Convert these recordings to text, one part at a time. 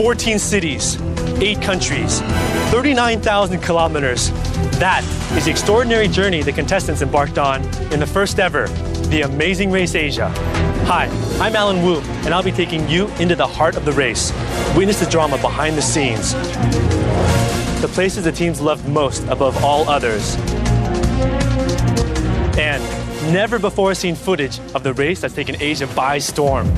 14 cities, 8 countries, 39,000 kilometers. That is the extraordinary journey the contestants embarked on in the first ever, the Amazing Race Asia. Hi, I'm Alan Wu, and I'll be taking you into the heart of the race. Witness the drama behind the scenes. The places the teams loved most above all others. And never before seen footage of the race that's taken Asia by storm.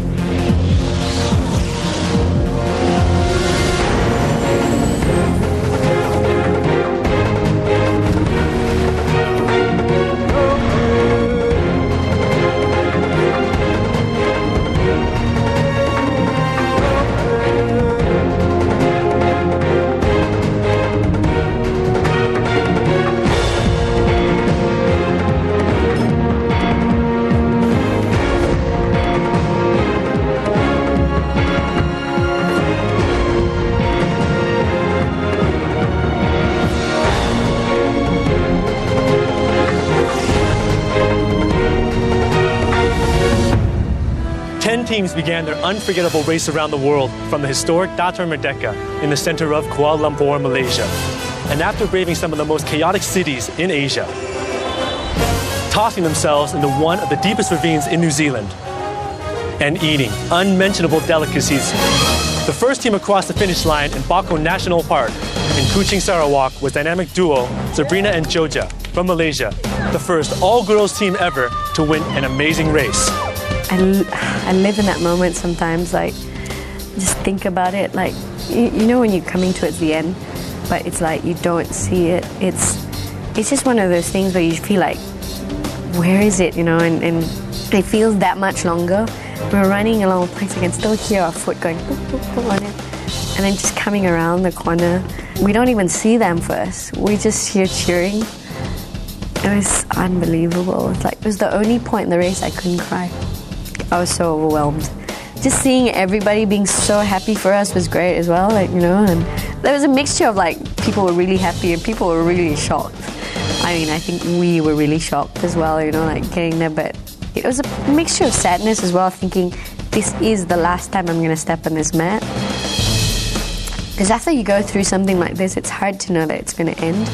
Teams began their unforgettable race around the world from the historic Datar Merdeka in the center of Kuala Lumpur, Malaysia. And after braving some of the most chaotic cities in Asia, tossing themselves into one of the deepest ravines in New Zealand, and eating unmentionable delicacies, the first team across the finish line in Bako National Park in Kuching, Sarawak was dynamic duo Sabrina and Joja from Malaysia, the first all-girls team ever to win an amazing race. I live in that moment sometimes, like, just think about it, like, you know when you're coming towards the end, but it's like you don't see it. It's just one of those things where you feel like, where is it, you know, and it feels that much longer. We're running along a place, I can still hear our foot going boop, boop, boop on it. And then just coming around the corner, we don't even see them first. We just hear cheering. It was unbelievable. It was the only point in the race I couldn't cry. I was so overwhelmed. Just seeing everybody being so happy for us was great as well, like, you know, and there was a mixture of, like, people were really happy and people were really shocked. I mean, I think we were really shocked as well, you know, like, getting there, but it was a mixture of sadness as well, thinking this is the last time I'm going to step on this mat. Because after you go through something like this, it's hard to know that it's going to end.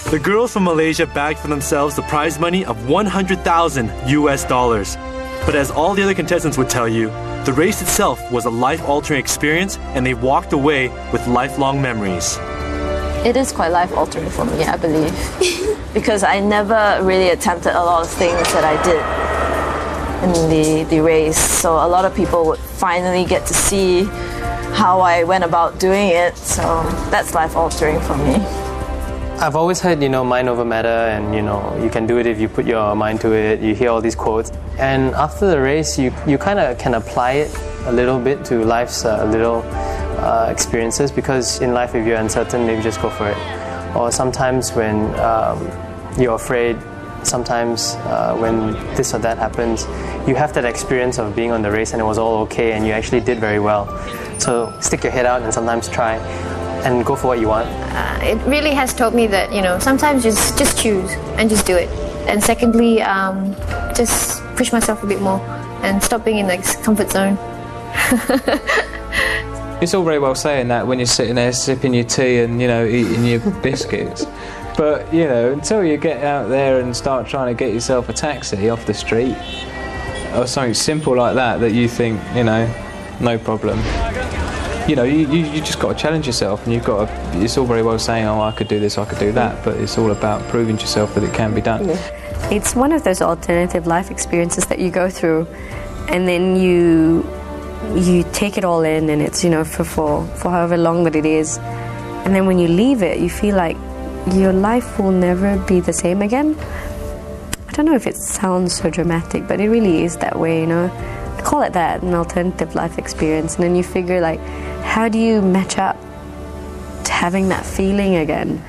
The girls from Malaysia bagged for themselves the prize money of 100,000 US dollars. But as all the other contestants would tell you, the race itself was a life-altering experience, and they walked away with lifelong memories. It is quite life-altering for me, I believe. Because I never really attempted a lot of things that I did in the race. So a lot of people would finally get to see how I went about doing it. So that's life-altering for me. I've always heard, you know, mind over matter, and, you know, you can do it if you put your mind to it. You hear all these quotes. And after the race, you kind of can apply it a little bit to life's little experiences, because in life, if you're uncertain, maybe just go for it. Or sometimes when you're afraid, sometimes when this or that happens, you have that experience of being on the race and it was all okay and you actually did very well. So stick your head out and sometimes try and go for what you want. It really has taught me that, you know, sometimes just choose and just do it. And secondly, just push myself a bit more and stop being in the comfort zone. It's all very well saying that when you're sitting there sipping your tea and, you know, eating your biscuits. But, you know, until you get out there and start trying to get yourself a taxi off the street or something simple like that, that you think, you know, no problem. You know, you just got to challenge yourself, and you've got to, it's all very well saying, oh, I could do this, I could do that, but it's all about proving to yourself that it can be done. It's one of those alternative life experiences that you go through, and then you take it all in, and it's, you know, for however long that it is, and then when you leave it, you feel like your life will never be the same again. I don't know if it sounds so dramatic, but it really is that way, you know. I call it that, an alternative life experience, and then you figure, like, how do you match up to having that feeling again?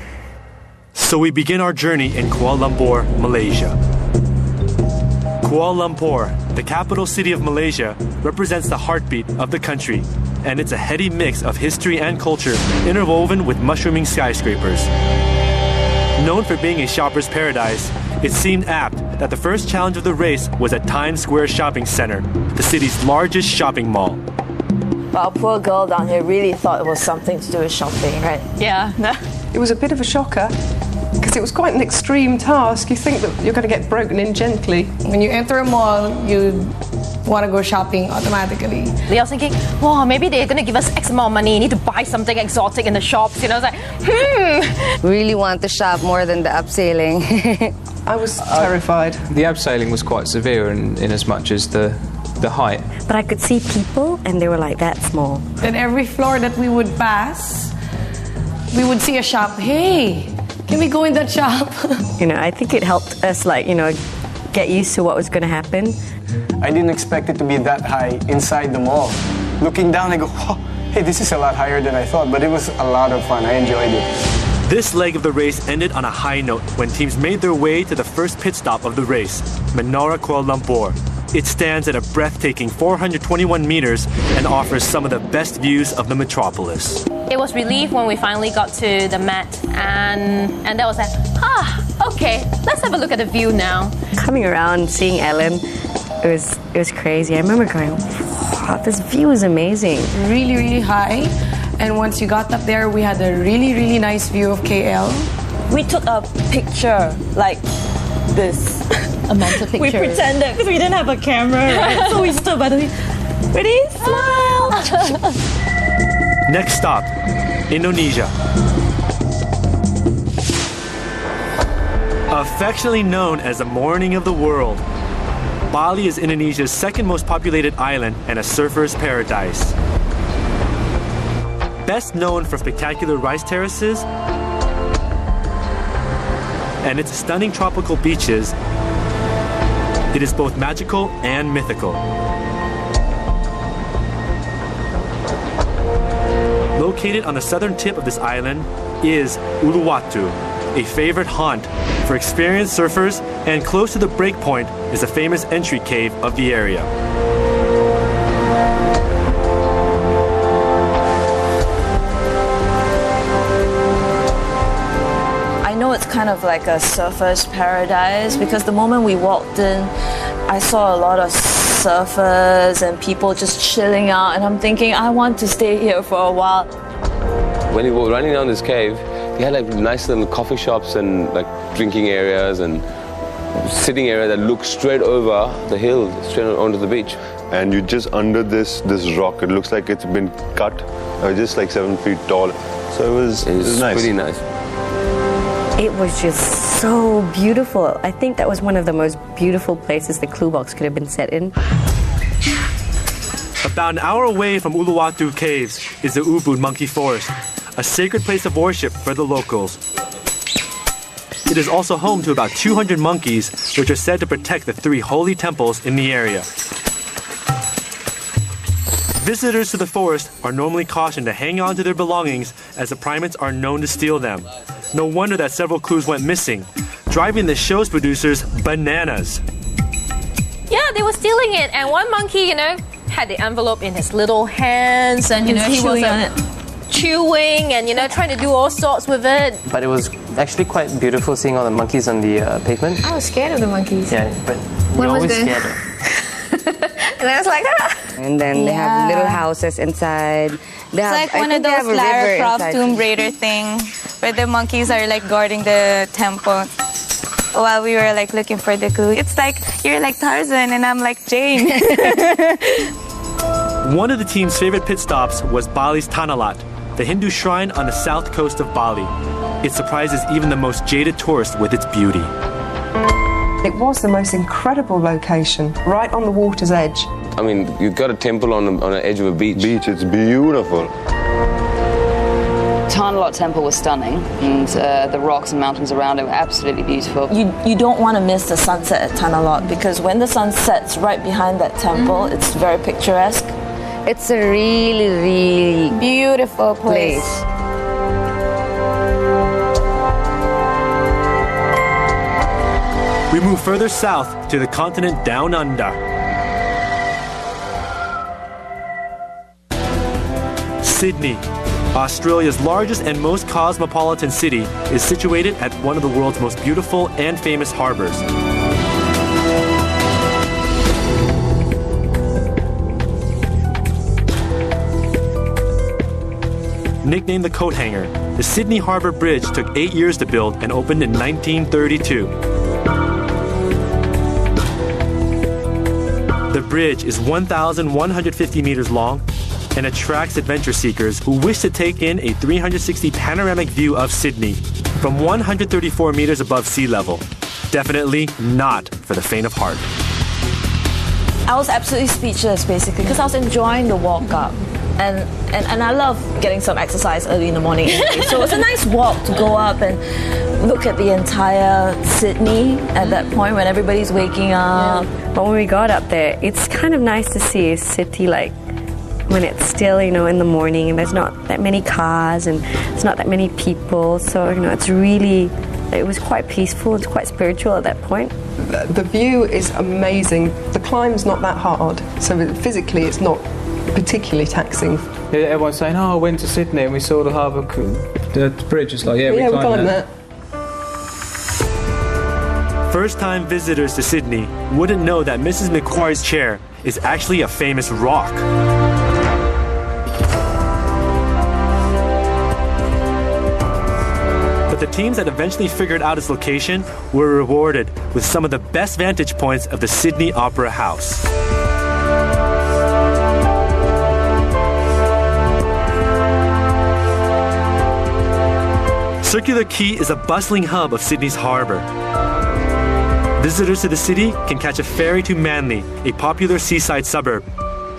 So we begin our journey in Kuala Lumpur, Malaysia. Kuala Lumpur, the capital city of Malaysia, represents the heartbeat of the country, and it's a heady mix of history and culture interwoven with mushrooming skyscrapers. Known for being a shopper's paradise, it seemed apt that the first challenge of the race was at Times Square Shopping Center, the city's largest shopping mall. But our poor girl down here really thought it was something to do with shopping, right? Yeah. It was a bit of a shocker because it was quite an extreme task. You think that you're going to get broken in gently. When you enter a mall, you want to go shopping automatically. I was thinking, wow, maybe they're going to give us X amount of money. You need to buy something exotic in the shops. You know, it's like, Really want to shop more than the upselling. I was terrified. The abseiling was quite severe in as much as the height. But I could see people, and they were like that small. At every floor that we would pass, we would see a shop. Hey, can we go in that shop? You know, I think it helped us, like, you know, get used to what was going to happen. I didn't expect it to be that high inside the mall. Looking down, I go, oh, hey, this is a lot higher than I thought, but it was a lot of fun. I enjoyed it. This leg of the race ended on a high note when teams made their way to the first pit stop of the race, Menara Kuala Lumpur. It stands at a breathtaking 421 meters and offers some of the best views of the metropolis. it was relief when we finally got to the Met, and that was like, okay, let's have a look at the view now. Coming around, seeing Ellen, it was crazy. I remember going, wow, this view is amazing. Really, really high. And once you got up there, we had a really, really nice view of KL. We took a picture like this. A mental picture. We pretended because we didn't have a camera, right? So we stood by the ready, smile. Next stop, Indonesia. Affectionately known as the morning of the world, Bali is Indonesia's second most populated island and a surfer's paradise. Best known for spectacular rice terraces and its stunning tropical beaches, it is both magical and mythical. Located on the southern tip of this island is Uluwatu, a favorite haunt for experienced surfers, and close to the breakpoint is the famous entry cave of the area. I know it's kind of like a surfer's paradise because the moment we walked in, I saw a lot of surfers and people just chilling out, and I'm thinking, I want to stay here for a while. When we were running down this cave, they had like nice little coffee shops and like drinking areas and sitting area that looked straight over the hill, straight onto the beach. And you're just under this rock. It looks like it's been cut, just like 7 feet tall. So it was nice. Pretty nice. It was just so beautiful. I think that was one of the most beautiful places the Clue Box could have been set in. About an hour away from Uluwatu Caves is the Ubud Monkey Forest, a sacred place of worship for the locals. It is also home to about 200 monkeys, which are said to protect the 3 holy temples in the area. Visitors to the forest are normally cautioned to hang on to their belongings, as the primates are known to steal them. No wonder that several clues went missing, driving the show's producers bananas. Yeah, they were stealing it, and one monkey, had the envelope in his little hands, and he was chewing and trying to do all sorts with it. But it was actually quite beautiful seeing all the monkeys on the pavement. I was scared of the monkeys. Yeah, but When you're was always the- scared. And I was like, And then they have little houses inside. They have, It's like one of those Lara Croft Tomb Raider thing where the monkeys are like guarding the temple while we were like looking for the clue. It's like you're like Tarzan and I'm like Jane. One of the team's favorite pit stops was Bali's Tanalat, the Hindu shrine on the south coast of Bali. It surprises even the most jaded tourist with its beauty. It was the most incredible location, right on the water's edge. I mean, you've got a temple on the edge of a beach. It's beautiful. Tanalat Temple was stunning, and the rocks and mountains around it were absolutely beautiful. You don't want to miss the sunset at Tanalat because when the sun sets right behind that temple, it's very picturesque. It's a really, really beautiful place. We move further south to the continent down under. Sydney, Australia's largest and most cosmopolitan city, is situated at one of the world's most beautiful and famous harbors. Nicknamed the Coat Hanger, the Sydney Harbour Bridge took 8 years to build and opened in 1932. The bridge is 1,150 meters long and attracts adventure seekers who wish to take in a 360 panoramic view of Sydney from 134 meters above sea level. Definitely not for the faint of heart. I was absolutely speechless, basically, because I was enjoying the walk up. And I love getting some exercise early in the morning anyway. So it was a nice walk to go up and look at the entire Sydney at that point when everybody's waking up. Yeah. But when we got up there, it's kind of nice to see a city like when it's still, you know, in the morning and there's not that many cars and there's not that many people. So, you know, it's really, it was quite peaceful, it's quite spiritual at that point. The view is amazing. The climb's not that hard, so physically it's not particularly taxing. Yeah, everyone's saying, oh, I went to Sydney and we saw the harbour the bridge. It's like, yeah, we climbed that. First-time visitors to Sydney wouldn't know that Mrs. Macquarie's chair is actually a famous rock. But the teams that eventually figured out its location were rewarded with some of the best vantage points of the Sydney Opera House. Circular Quay is a bustling hub of Sydney's harbour. Visitors to the city can catch a ferry to Manly, a popular seaside suburb,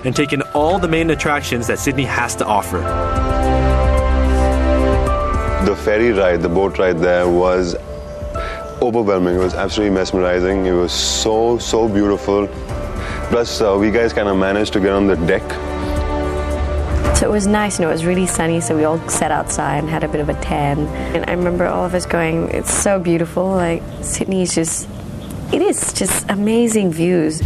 and take in all the main attractions that Sydney has to offer. The ferry ride, the boat ride there was overwhelming. It was absolutely mesmerizing. It was so beautiful. Plus, we guys kind of managed to get on the deck. So it was nice, you know, it was really sunny, so we all sat outside and had a bit of a tan. And I remember all of us going, it's so beautiful, like Sydney is just, it is just amazing views.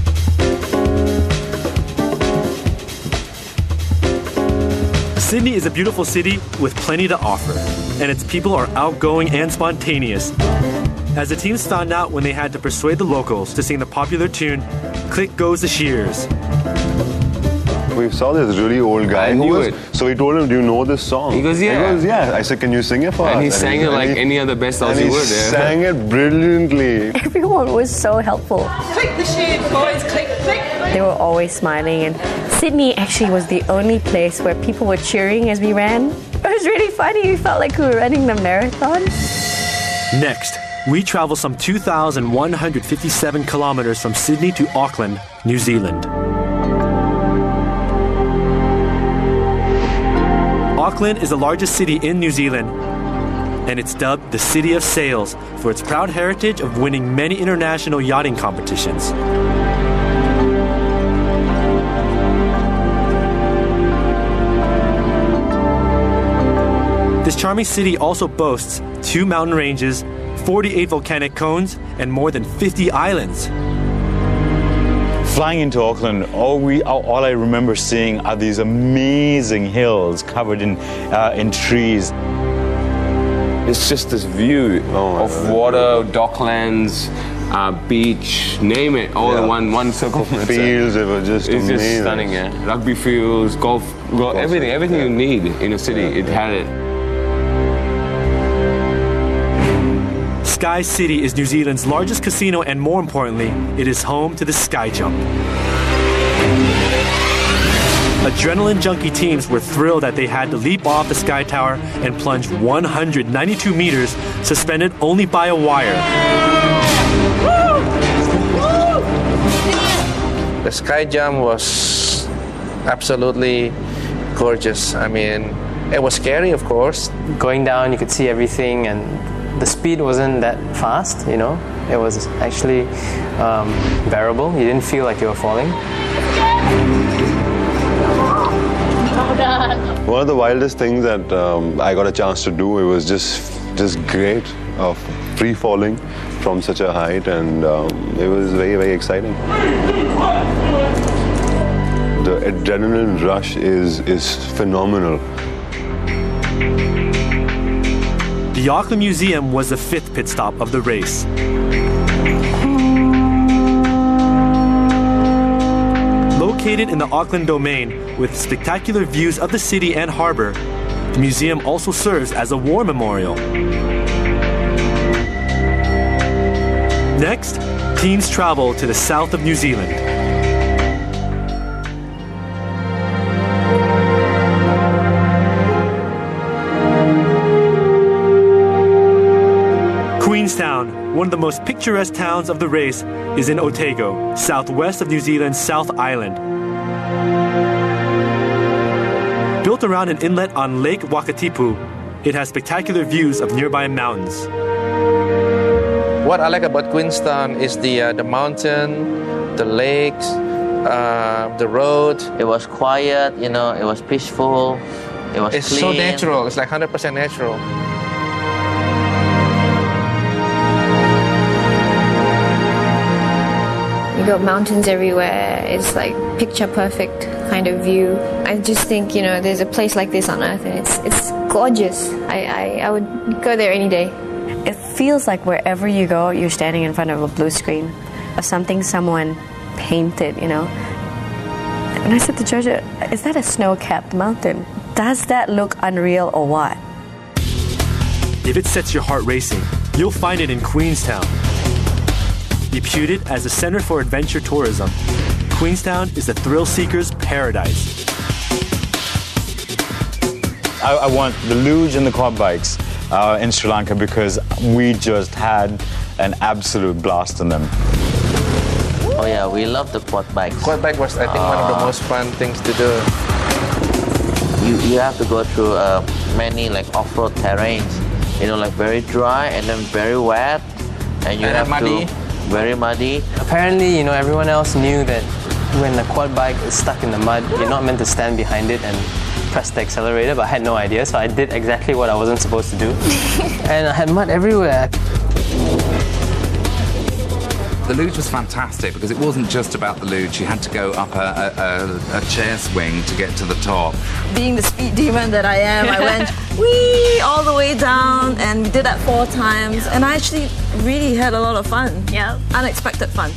Sydney is a beautiful city with plenty to offer, and its people are outgoing and spontaneous. As the teams found out when they had to persuade the locals to sing the popular tune, Click Goes the Shears. We saw this really old guy. So we told him, do you know this song? He goes, yeah. He goes, yeah. I said, can you sing it for us? And he sang it like any other best Aussie word. He sang it brilliantly. Everyone was so helpful. Click the shears, boys, click, click. They were always smiling, and Sydney actually was the only place where people were cheering as we ran. It was really funny. We felt like we were running the marathon. Next, we travel some 2,157 kilometers from Sydney to Auckland, New Zealand. Auckland is the largest city in New Zealand, and it's dubbed the City of Sails for its proud heritage of winning many international yachting competitions. This charming city also boasts 2 mountain ranges, 48 volcanic cones, and more than 50 islands. Flying into Auckland, all I remember seeing are these amazing hills covered in trees. It's just this view of water, docklands, beach, name it, all in one circle. Fields, it was just amazing. It's just stunning, yeah. Rugby fields, golf, everything you need in a city, it had it. Sky City is New Zealand's largest casino, and more importantly, it is home to the Sky Jump. Adrenaline junkie teams were thrilled that they had to leap off the Sky Tower and plunge 192 meters, suspended only by a wire. The Sky Jump was absolutely gorgeous. I mean, it was scary, of course. Going down, you could see everything, and the speed wasn't that fast, you know. It was actually bearable. You didn't feel like you were falling. One of the wildest things that I got a chance to do, it was just great, of free falling from such a height, and it was very exciting. The adrenaline rush is phenomenal. The Auckland Museum was the 5th pit stop of the race. Located in the Auckland Domain with spectacular views of the city and harbour, The museum also serves as a war memorial. Next, teams travel to the south of New Zealand. Queenstown, one of the most picturesque towns of the race, is in Otago, southwest of New Zealand's South Island. Built around an inlet on Lake Wakatipu, it has spectacular views of nearby mountains. What I like about Queenstown is the mountain, the lakes, the road. It was quiet, you know, it was peaceful, it was It's clean. so natural, it's like 100% natural. You got mountains everywhere. It's like picture perfect kind of view. I just think, you know, there's a place like this on Earth, and it's gorgeous. I would go there any day. It feels like wherever you go, you're standing in front of a blue screen of something someone painted, you know. And I said to Georgia, is that a snow-capped mountain? Does that look unreal or what? If it sets your heart racing, you'll find it in Queenstown. Reputed as a center for adventure tourism, Queenstown is the thrill seeker's paradise. I want the luge and the quad bikes in Sri Lanka because we just had an absolute blast on them. Oh yeah, we love the quad bikes. Quad bike was, I think, one of the most fun things to do. You have to go through many like off-road terrains, you know, like very dry and then very wet, and you have muddy. Very muddy. Apparently, you know, everyone else knew that when a quad bike is stuck in the mud, you're not meant to stand behind it and press the accelerator, but I had no idea, so I did exactly what I wasn't supposed to do. And I had mud everywhere. The luge was fantastic because it wasn't just about the luge. You had to go up a chair swing to get to the top. Being the speed demon that I am, I went whee all the way down, and we did that 4 times, and I actually really had a lot of fun. Yeah. Unexpected fun.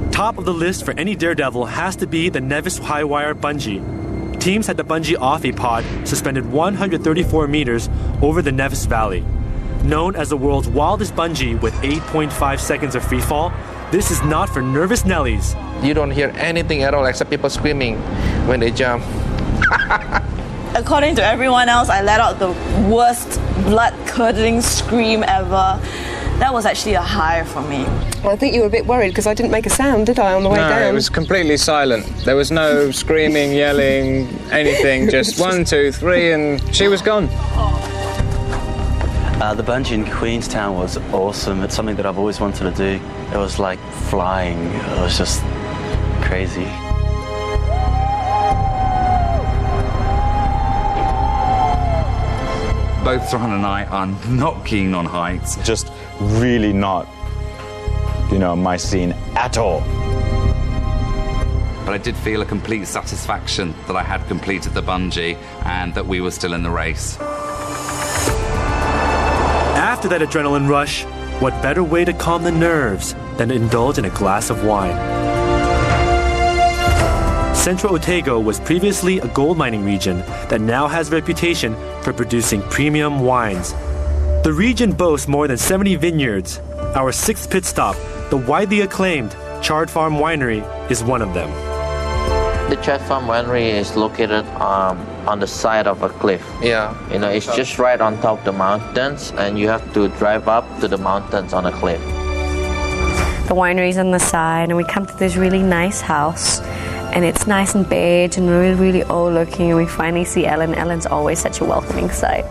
Top of the list for any daredevil has to be the Nevis High Wire Bungee. Teams had to bungee off a pod suspended 134 meters over the Nevis Valley. Known as the world's wildest bungee with 8.5 seconds of free fall, this is not for nervous Nellies. You don't hear anything at all except people screaming when they jump. According to everyone else, I let out the worst blood-curdling scream ever. That was actually a high for me. Well, I think you were a bit worried because I didn't make a sound, did I, on the way down? No, it was completely silent. There was no screaming, yelling, anything. Just 1, 2, 3, and she was gone. The bungee in Queenstown was awesome. It's something that I've always wanted to do. It was like flying. It was just crazy. Both John and I are not keen on heights. Just really not, you know, my scene at all. But I did feel a complete satisfaction that I had completed the bungee and that we were still in the race. After that adrenaline rush, what better way to calm the nerves than to indulge in a glass of wine? Central Otago was previously a gold mining region that now has a reputation for producing premium wines. The region boasts more than 70 vineyards. Our 6th pit stop, the widely acclaimed Chard Farm Winery, is one of them. The Chard Farm Winery is located on the side of a cliff. Yeah. You know, it's just right on top of the mountains, and you have to drive up to the mountains on a cliff. The winery's on the side, and we come to this really nice house, and it's nice and beige and really, really old looking, and we finally see Ellen. Ellen's always such a welcoming sight.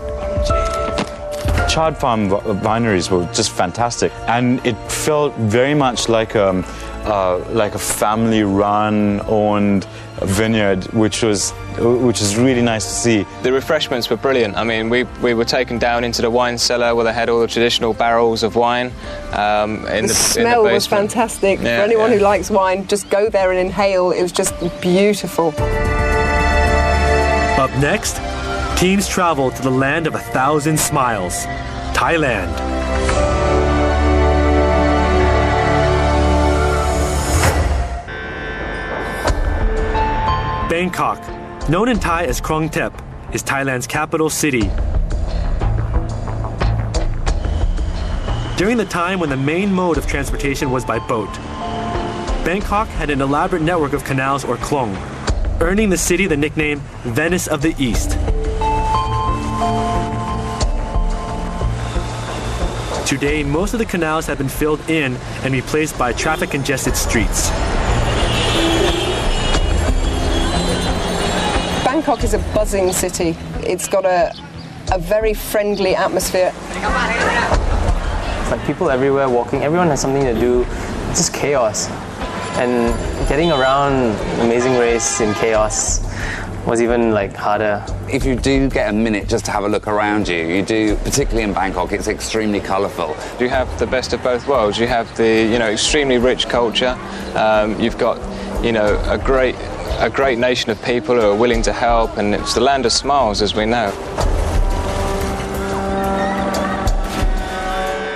Chard Farm wineries were just fantastic, and it felt very much like a family-run, owned vineyard, which is really nice to see. The refreshments were brilliant. I mean, we were taken down into the wine cellar where they had all the traditional barrels of wine. The smell was fantastic. Yeah, for anyone who likes wine, just go there and inhale. It was just beautiful. Up next, teams travel to the land of 1,000 smiles, Thailand. Bangkok, known in Thai as Krong Thep, is Thailand's capital city. During the time when the main mode of transportation was by boat, Bangkok had an elaborate network of canals or klong, earning the city the nickname Venice of the East. Today, most of the canals have been filled in and replaced by traffic-congested streets. Bangkok is a buzzing city. It's got a very friendly atmosphere. It's like people everywhere walking, everyone has something to do. It's just chaos. And getting around Amazing Race in chaos was even like harder. If you do get a minute just to have a look around you, you do, particularly in Bangkok, it's extremely colourful. You have the best of both worlds. You have the, extremely rich culture. You've got, a great nation of people who are willing to help, and it's the land of smiles, as we know.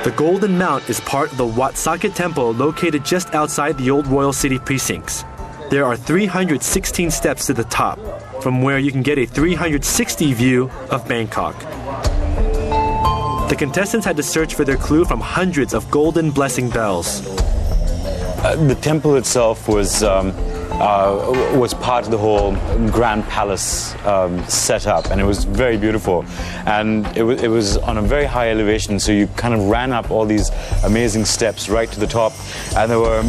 The Golden Mount is part of the Wat Saket Temple located just outside the old royal city precincts. There are 316 steps to the top, from where you can get a 360 view of Bangkok. The contestants had to search for their clue from hundreds of golden blessing bells. The temple itself was part of the whole Grand Palace setup, and it was very beautiful. And it was on a very high elevation, so you kind of ran up all these amazing steps right to the top, and there were,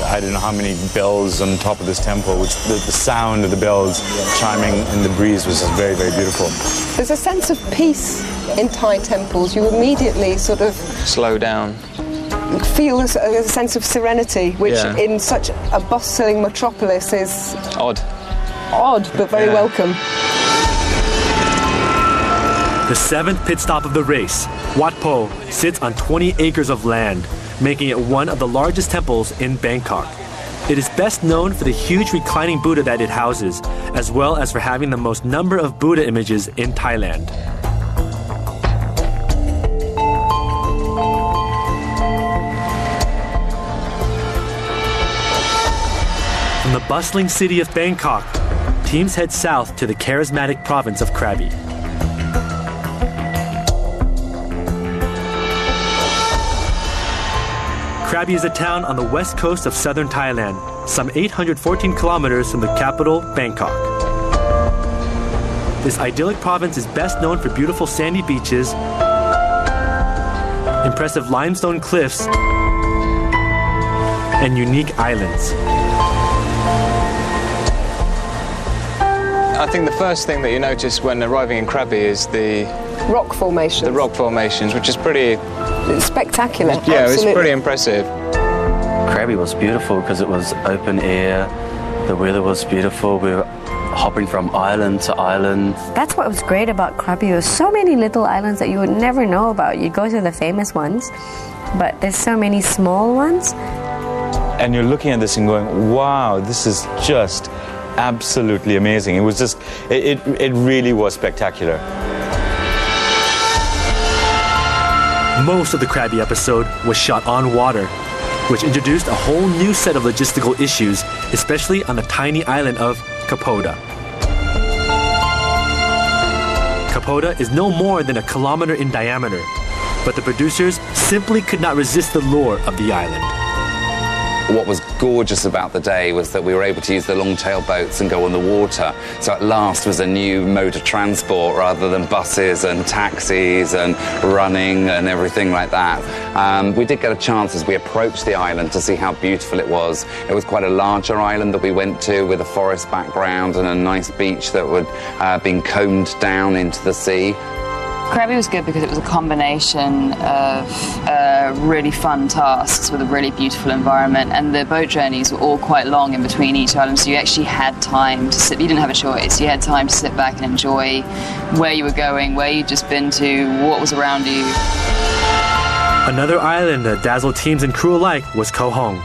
I don't know how many bells on top of this temple, which the sound of the bells chiming in the breeze was just very, very beautiful. There's a sense of peace in Thai temples. You immediately sort of slow down. Feel a sense of serenity, which in such a bustling metropolis is odd, but very welcome. The seventh pit stop of the race, Wat Po, sits on 20 acres of land, making it one of the largest temples in Bangkok. It is best known for the huge reclining Buddha that it houses, as well as for having the most number of Buddha images in Thailand. From the bustling city of Bangkok, teams head south to the charismatic province of Krabi. Krabi is a town on the west coast of southern Thailand, some 814 kilometers from the capital, Bangkok. This idyllic province is best known for beautiful sandy beaches, impressive limestone cliffs, and unique islands. I think the first thing that you notice when arriving in Krabi is the rock formations. The rock formations, which is pretty spectacular. Yeah, it was pretty impressive. Krabi was beautiful because it was open air. The weather was beautiful. We were hopping from island to island. That's what was great about Krabi. There were so many little islands that you would never know about. You go to the famous ones, but there's so many small ones. And you're looking at this and going, wow, this is just absolutely amazing. It was just, it really was spectacular. Most of the Krabi episode was shot on water, which introduced a whole new set of logistical issues, especially on the tiny island of Kapoda. Kapoda is no more than a kilometer in diameter, but the producers simply could not resist the lure of the island. What was gorgeous about the day was that we were able to use the long-tail boats and go on the water. So at last was a new mode of transport rather than buses and taxis and running and everything like that. We did get a chance as we approached the island to see how beautiful it was. It was quite a larger island that we went to with a forest background and a nice beach that had been combed down into the sea. Krabi was good because it was a combination of really fun tasks with a really beautiful environment, and the boat journeys were all quite long in between each island, so you actually had time to sit. You didn't have a choice. You had time to sit back and enjoy where you were going, where you'd just been to, what was around you. Another island that dazzled teams and crew alike was Koh Hong,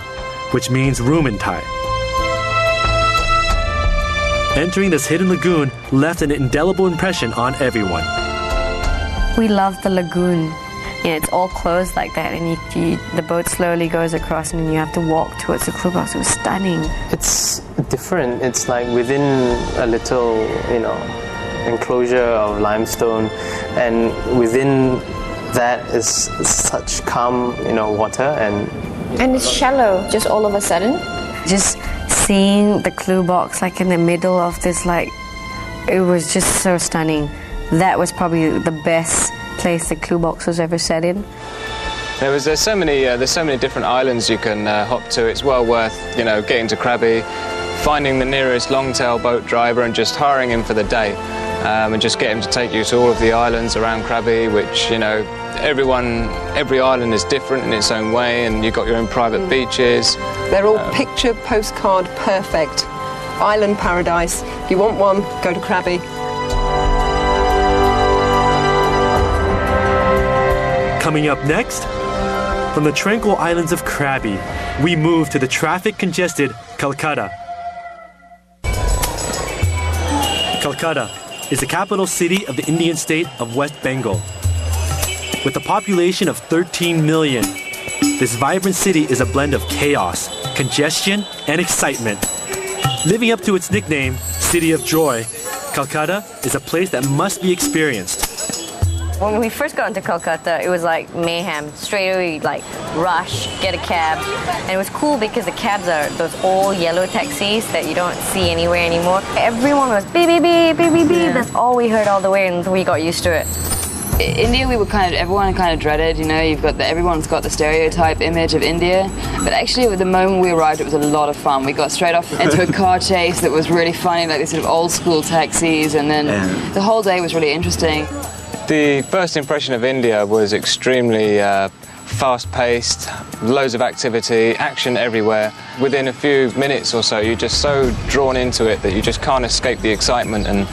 which means room in Thai. Entering this hidden lagoon left an indelible impression on everyone. We loved the lagoon. it's all closed like that, and the boat slowly goes across, and then you have to walk towards the clue box. It was stunning. It's different. It's like within a little, enclosure of limestone, and within that is such calm, water, and it's shallow. Just all of a sudden, just seeing the clue box like in the middle of this, like, it was just so stunning. That was probably the best place the clue box was ever set in. There's so many different islands you can hop to. It's well worth getting to Krabi, finding the nearest longtail boat driver and just hiring him for the day, and just get him to take you to all of the islands around Krabi, which every island is different in its own way, and you've got your own private beaches. They're all picture postcard perfect island paradise. If you want one, go to Krabi. Coming up next, from the tranquil islands of Krabi, we move to the traffic-congested Calcutta. Calcutta is the capital city of the Indian state of West Bengal. With a population of 13 million, this vibrant city is a blend of chaos, congestion, and excitement. Living up to its nickname, City of Joy, Calcutta is a place that must be experienced. When we first got into Calcutta, it was like mayhem. Straight away, like, rush, get a cab. And it was cool because the cabs are those old yellow taxis that you don't see anywhere anymore. Everyone was beep, beep, beep, beep, beep, beep. That's all we heard all the way, and we got used to it. India, everyone kind of dreaded, everyone's got the stereotype image of India. But actually, at the moment we arrived, it was a lot of fun. We got straight off into a car chase that was really funny, like these sort of old school taxis, and then the whole day was really interesting. The first impression of India was extremely fast-paced, loads of activity, action everywhere. Within a few minutes or so, you're just so drawn into it that you just can't escape the excitement, and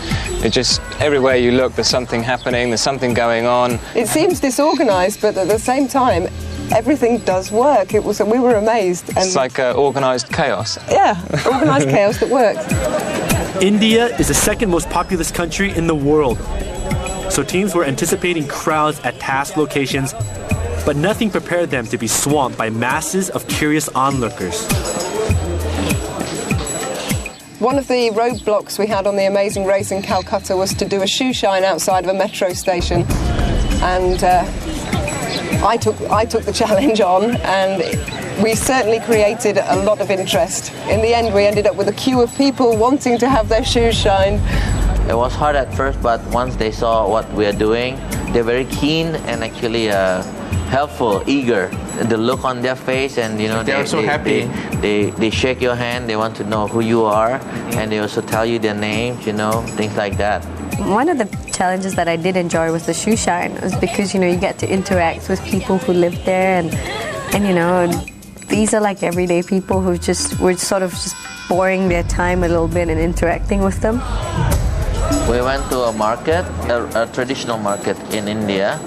it just, everywhere you look, there's something happening, there's something going on. It seems disorganised, but at the same time, everything does work. We were amazed. And it's like organised chaos. Yeah, organised chaos that works. India is the second most populous country in the world. So teams were anticipating crowds at task locations, but nothing prepared them to be swamped by masses of curious onlookers. One of the roadblocks we had on the amazing race in Calcutta was to do a shoe shine outside of a metro station, and I took the challenge on, and we certainly created a lot of interest. In the end, we ended up with a queue of people wanting to have their shoes shine. It was hard at first, but once they saw what we are doing, they're very keen and actually helpful, eager. The look on their face, and they're so happy. They shake your hand. They want to know who you are, and they also tell you their names, things like that. One of the challenges that I did enjoy was the shoe shine. It was because you get to interact with people who live there, and these are like everyday people who were sort of just boring their time a little bit and interacting with them. We went to a market, a traditional market in India,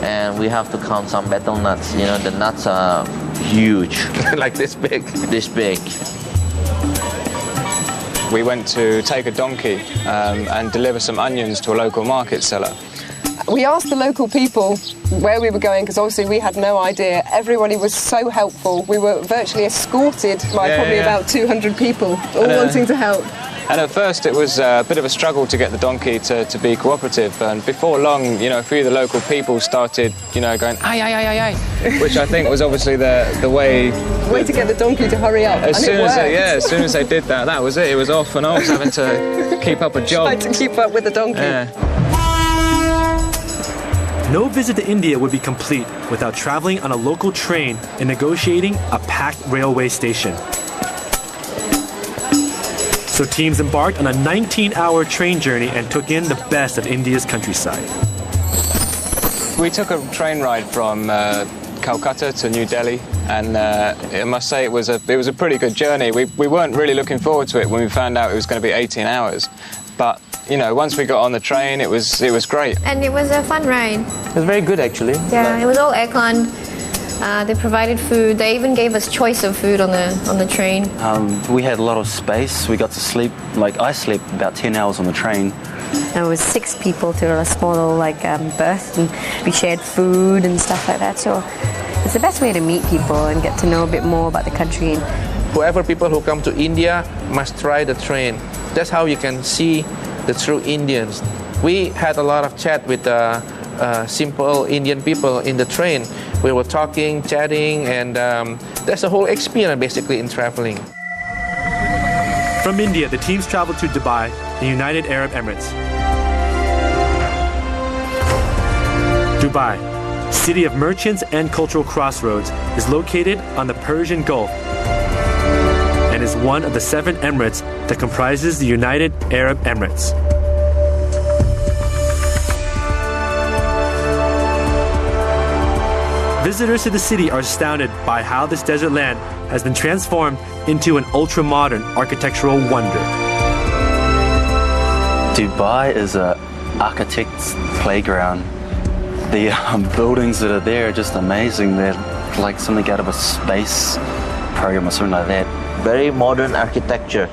and we have to count some betel nuts. The nuts are huge. Like this big? This big. We went to take a donkey and deliver some onions to a local market seller. We asked the local people where we were going, because obviously we had no idea. Everybody was so helpful. We were virtually escorted by about 200 people, all wanting to help. And at first it was a bit of a struggle to get the donkey to be cooperative, and before long, a few of the local people started, going, ay, ay, ay, ay, ay, which I think was obviously the way to get the donkey to hurry up. As soon as they did that, that was it. It was off, and I was having to keep up a jog. Tried to keep up with the donkey. Yeah. No visit to India would be complete without traveling on a local train and negotiating a packed railway station. So teams embarked on a 19-hour train journey and took in the best of India's countryside. We took a train ride from Calcutta to New Delhi, and I must say it was a pretty good journey. We weren't really looking forward to it when we found out it was going to be 18 hours, but once we got on the train, it was great. And it was a fun ride. It was very good, actually. Yeah, it was all aircon. They provided food. They even gave us choice of food on the train. We had a lot of space. We got to sleep. I slept about 10 hours on the train. And it was 6 people to a small little berth, and we shared food and stuff like that. So it's the best way to meet people and get to know a bit more about the country. Whoever people who come to India must try the train. That's how you can see the true Indians. We had a lot of chat with simple Indian people in the train. We were talking, chatting, and that's a whole experience basically in traveling. From India, the teams traveled to Dubai, the United Arab Emirates. Dubai, city of merchants and cultural crossroads, is located on the Persian Gulf and is one of the 7 emirates that comprises the United Arab Emirates. Visitors to the city are astounded by how this desert land has been transformed into an ultra-modern architectural wonder. Dubai is an architect's playground. The buildings that are there are just amazing. They're like something out of a space program or something like that. Very modern architecture.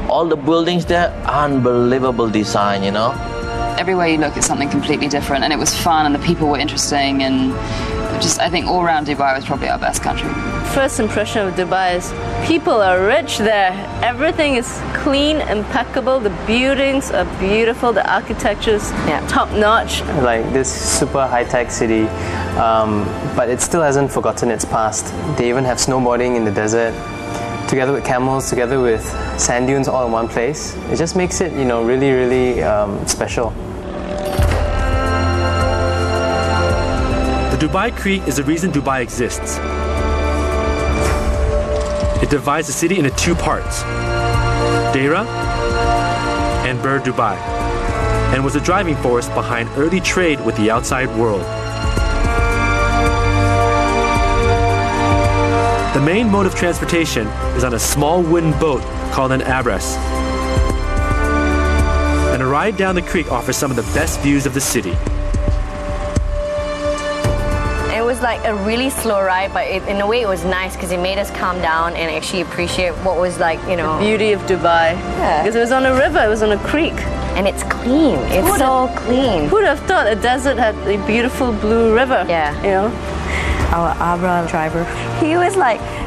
All the buildings there, unbelievable design, you know. Everywhere you look, it's something completely different, and it was fun, and the people were interesting, and just I think all around Dubai was probably our best country. First impression of Dubai is people are rich there. Everything is clean, impeccable. The buildings are beautiful. The architecture is top notch. Like this super high-tech city, but it still hasn't forgotten its past. They even have snowboarding in the desert, together with camels, together with sand dunes all in one place. It just makes it, really, really special. The Dubai Creek is the reason Dubai exists. It divides the city into 2 parts, Deira and Bur Dubai, and was the driving force behind early trade with the outside world. The main mode of transportation is on a small wooden boat called an abras. And a ride down the creek offers some of the best views of the city. It was like a really slow ride, but in a way it was nice because it made us calm down and actually appreciate what was the beauty of Dubai. Yeah. Because it was on a river, it was on a creek. And it's clean. It's so clean. Who would have thought a desert had a beautiful blue river? Yeah. Our Abra driver, he was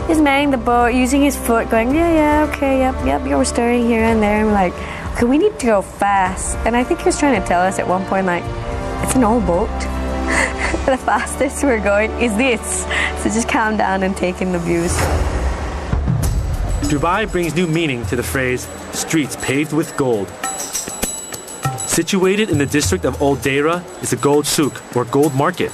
just manning the boat, using his foot, going, okay, yep, you're stirring here and there. And we're like, okay, we need to go fast. And I think he was trying to tell us at one point, it's an old boat. The fastest we're going is this. So just calm down and take in the views. Dubai brings new meaning to the phrase, streets paved with gold. Situated in the district of Old Deira is the Gold Souk, or Gold Market.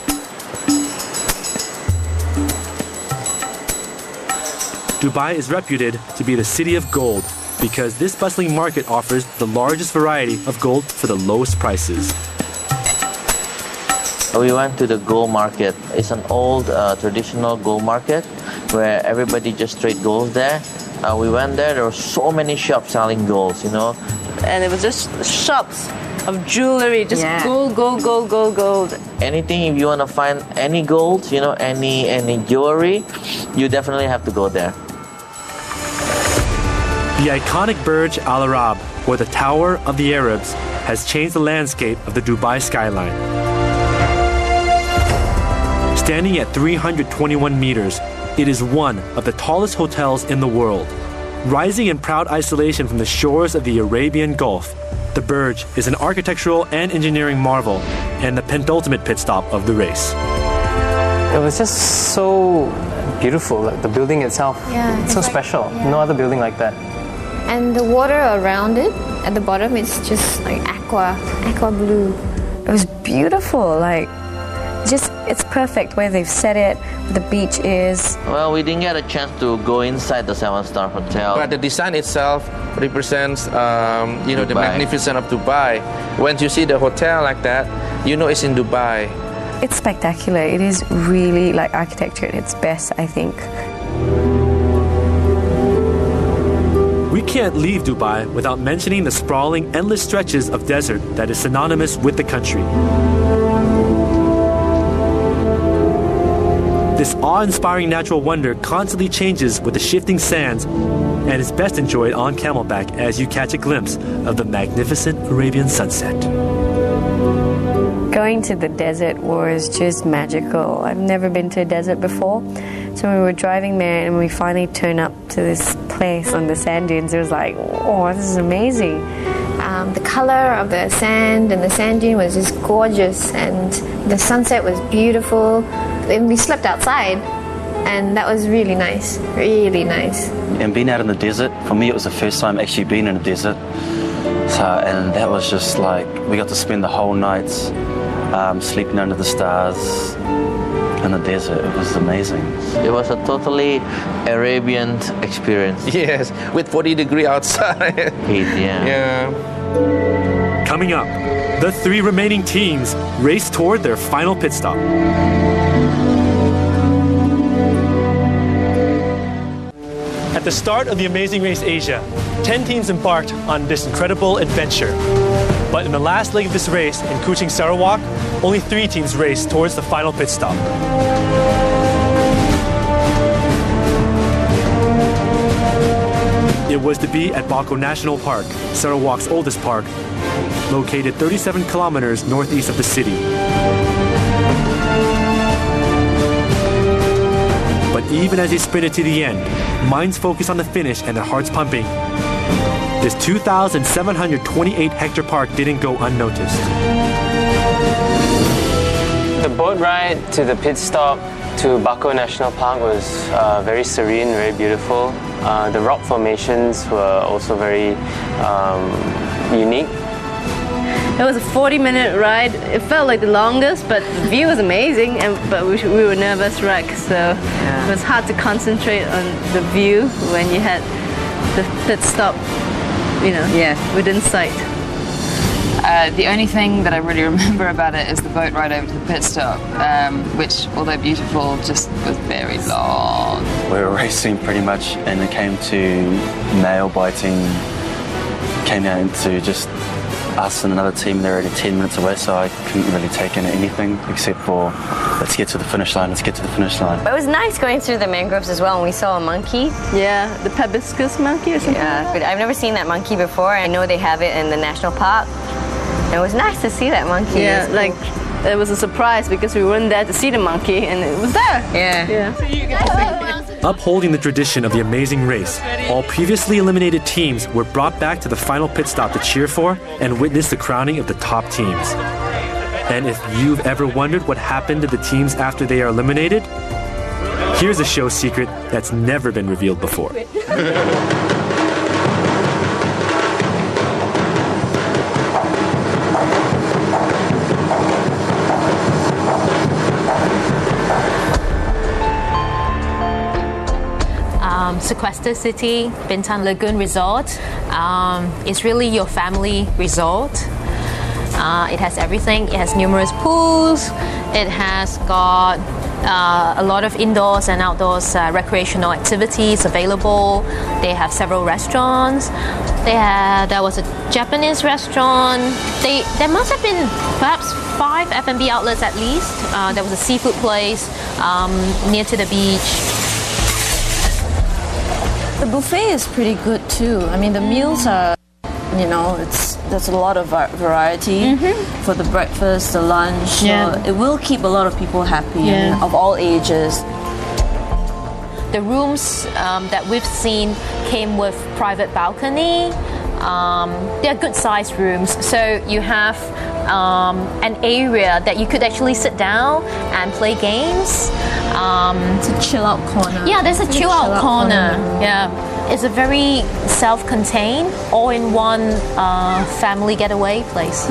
Dubai is reputed to be the city of gold because this bustling market offers the largest variety of gold for the lowest prices. We went to the gold market. It's an old traditional gold market where everybody just trade gold there. We went there were so many shops selling golds, And it was just shops of jewelry, just gold. Anything, if you want to find any gold, any jewelry, you definitely have to go there. The iconic Burj Al Arab, or the Tower of the Arabs, has changed the landscape of the Dubai skyline. Standing at 321 meters, it is one of the tallest hotels in the world. Rising in proud isolation from the shores of the Arabian Gulf, the Burj is an architectural and engineering marvel and the penultimate pit stop of the race. It was just so beautiful, the building itself. It's so special. No other building like that. And the water around it, at the bottom, it's just aqua blue. It was beautiful, it's perfect where they've set it, where the beach is. Well, we didn't get a chance to go inside the 7-star hotel. But the design itself represents, the magnificence of Dubai. When you see the hotel like that, it's in Dubai. It's spectacular. It is really architecture at its best, I think. We can't leave Dubai without mentioning the sprawling, endless stretches of desert that is synonymous with the country. This awe-inspiring natural wonder constantly changes with the shifting sands and is best enjoyed on camelback as you catch a glimpse of the magnificent Arabian sunset. Going to the desert was just magical. I've never been to a desert before. So when we were driving there and we finally turned up to this place on the sand dunes, it was like, oh, this is amazing. The color of the sand and the sand dune was just gorgeous, and the sunset was beautiful. And we slept outside, and that was really nice, really nice. And being out in the desert, for me it was the first time actually being in a desert. So, and that was just like, we got to spend the whole night sleeping under the stars in the desert. It was amazing. It was a totally Arabian experience. Yes, with 40 degrees outside. Heat, yeah. Coming up, the 3 remaining teams race toward their final pit stop. At the start of the Amazing Race Asia, 10 teams embarked on this incredible adventure. But in the last leg of this race in Kuching Sarawak, only 3 teams raced towards the final pit stop. It was to be at Bako National Park, Sarawak's oldest park, located 37 kilometers northeast of the city. But even as they sprinted to the end, minds focused on the finish and their hearts pumping, this 2,728-hectare park didn't go unnoticed. The boat ride to the pit stop to Bako National Park was very serene, very beautiful. The rock formations were also very unique. It was a 40-minute ride. It felt like the longest, but the view was amazing. But we were nervous wreck, so it was hard to concentrate on the view when you had the pit stop, within sight. The only thing that I really remember about it is the boat ride over to the pit stop, which, although beautiful, just was very long. We were racing pretty much, and it came to nail biting, came down to just us and another team. They're already 10 minutes away, so I couldn't really take in anything except for let's get to the finish line, let's get to the finish line. It was nice going through the mangroves as well, and we saw a monkey. Yeah, the hibiscus monkey or something. Yeah, but I've never seen that monkey before. I know they have it in the national park. It was nice to see that monkey. Yeah, it was a surprise because we weren't there to see the monkey, and it was there. Yeah. Upholding the tradition of the Amazing Race, all previously eliminated teams were brought back to the final pit stop to cheer for and witness the crowning of the top teams. And if you've ever wondered what happened to the teams after they are eliminated, here's a show secret that's never been revealed before. Sequester City, Bintan Lagoon Resort. It's really your family resort. It has everything. It has numerous pools. It has got a lot of indoors and outdoors recreational activities available. They have several restaurants. There was a Japanese restaurant. There must have been perhaps 5 F&B outlets at least. There was a seafood place near to the beach. The buffet is pretty good too. I mean, the meals are, there's a lot of variety for the breakfast, the lunch. So it will keep a lot of people happy of all ages. The rooms that we've seen came with private balcony. They're good-sized rooms, so you have an area that you could actually sit down and play games. It's a chill-out corner. Yeah, there's a chill-out corner. Yeah, it's a very self-contained, all-in-one family getaway place.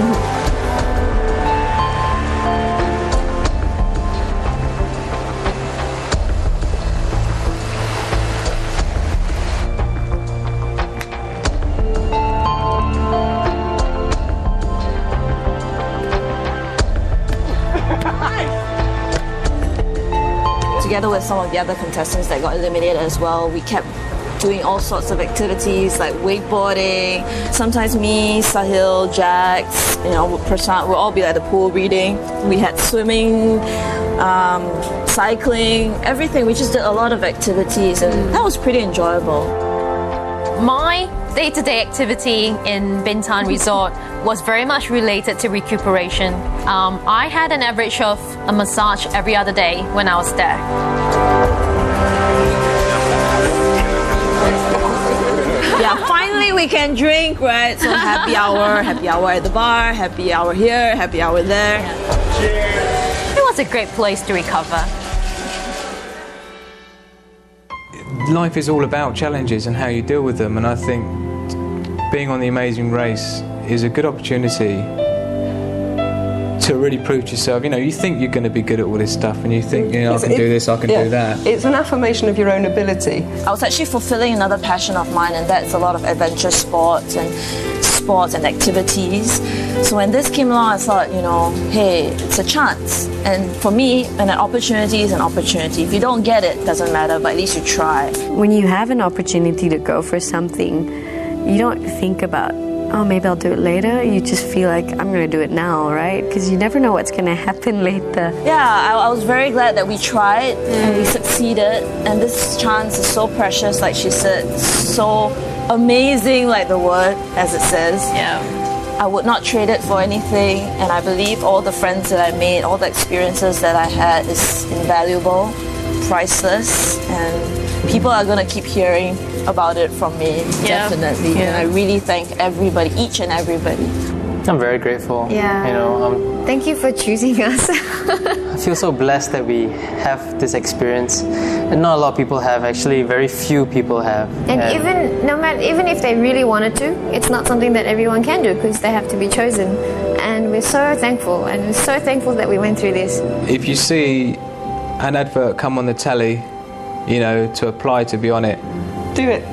Together with some of the other contestants that got eliminated as well, we kept doing all sorts of activities like wakeboarding. Sometimes me, Sahil, Jax, Prashant, we'll all be at the pool reading. We had swimming, cycling, everything. We just did a lot of activities, and that was pretty enjoyable. My day-to-day activity in Bintan Resort was very much related to recuperation. I had an average of a massage every other day when I was there. Yeah, finally we can drink, right? So happy hour at the bar, happy hour here, happy hour there. It was a great place to recover. Life is all about challenges and how you deal with them, and I think being on The Amazing Race is a good opportunity to really prove to yourself. You know, you think you're going to be good at all this stuff, and you think, you know, I can do this, I can do that. It's an affirmation of your own ability. I was actually fulfilling another passion of mine, and that's a lot of adventure sports and activities. So when this came along, I thought, you know, hey, it's a chance. And for me, an opportunity is an opportunity. If you don't get it, doesn't matter, but at least you try. When you have an opportunity to go for something, you don't think about, oh, maybe I'll do it later. You just feel like, I'm going to do it now, right? Because you never know what's going to happen later. Yeah, I was very glad that we tried and we succeeded. And this chance is so precious, like she said, so amazing, like the word, as it says. Yeah. I would not trade it for anything, and I believe all the friends that I made, all the experiences that I had is invaluable, priceless, and people are going to keep hearing about it from me, definitely. And I really thank everybody, each and everybody. I'm very grateful. Yeah. You know, thank you for choosing us. I feel so blessed that we have this experience, and not a lot of people have. Actually, very few people have. And even if they really wanted to, it's not something that everyone can do because they have to be chosen. And we're so thankful, and we're so thankful that we went through this. If you see an advert come on the telly, you know, to apply to be on it, do it.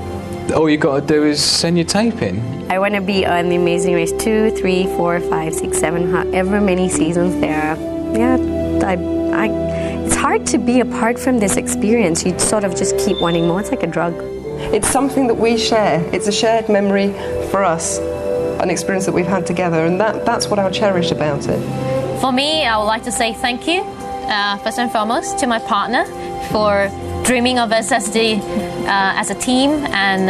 All you got to do is send your tape in. I want to be on The Amazing Race 2, 3, 4, 5, 6, 7, however many seasons there are. Yeah, it's hard to be apart from this experience. You sort of just keep wanting more. It's like a drug. It's something that we share. It's a shared memory for us, an experience that we've had together, and that's what I'll cherish about it. For me, I would like to say thank you, first and foremost, to my partner for dreaming of us as a team, and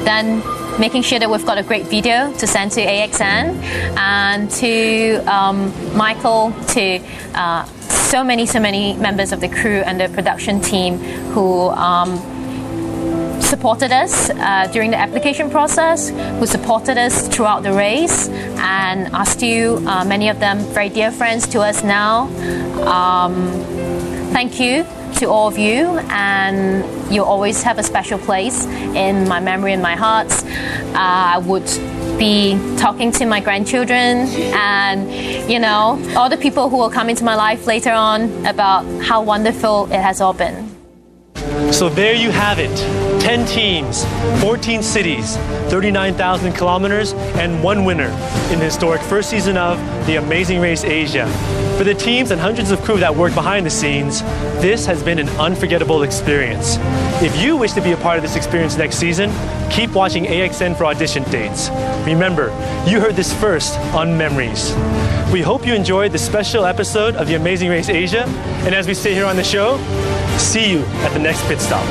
then making sure that we've got a great video to send to AXN, and to Michael, to so many members of the crew and the production team who supported us during the application process, who supported us throughout the race, and are still, many of them, very dear friends to us now. Thank you to all of you, and you'll always have a special place in my memory and my heart. I would be talking to my grandchildren and, you know, all the people who will come into my life later on about how wonderful it has all been. So there you have it. 10 teams, 14 cities, 39,000 kilometers, and one winner in the historic first season of The Amazing Race Asia. For the teams and hundreds of crew that work behind the scenes, this has been an unforgettable experience. If you wish to be a part of this experience next season, keep watching AXN for audition dates. Remember, you heard this first on Memories. We hope you enjoyed this special episode of The Amazing Race Asia, and as we stay here on the show, see you at the next pit stop.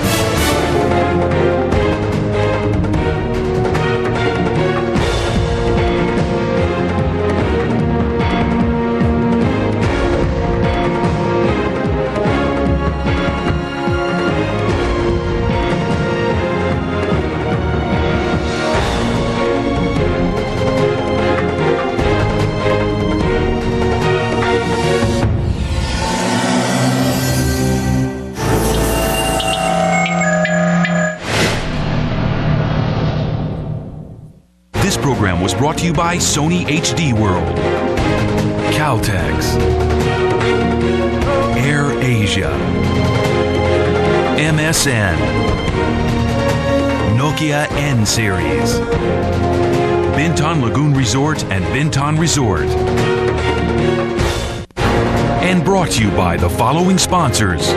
This program was brought to you by Sony HD World, Caltex, Air Asia, MSN, Nokia N-Series, Bintan Lagoon Resort and Bintan Resort. And brought to you by the following sponsors: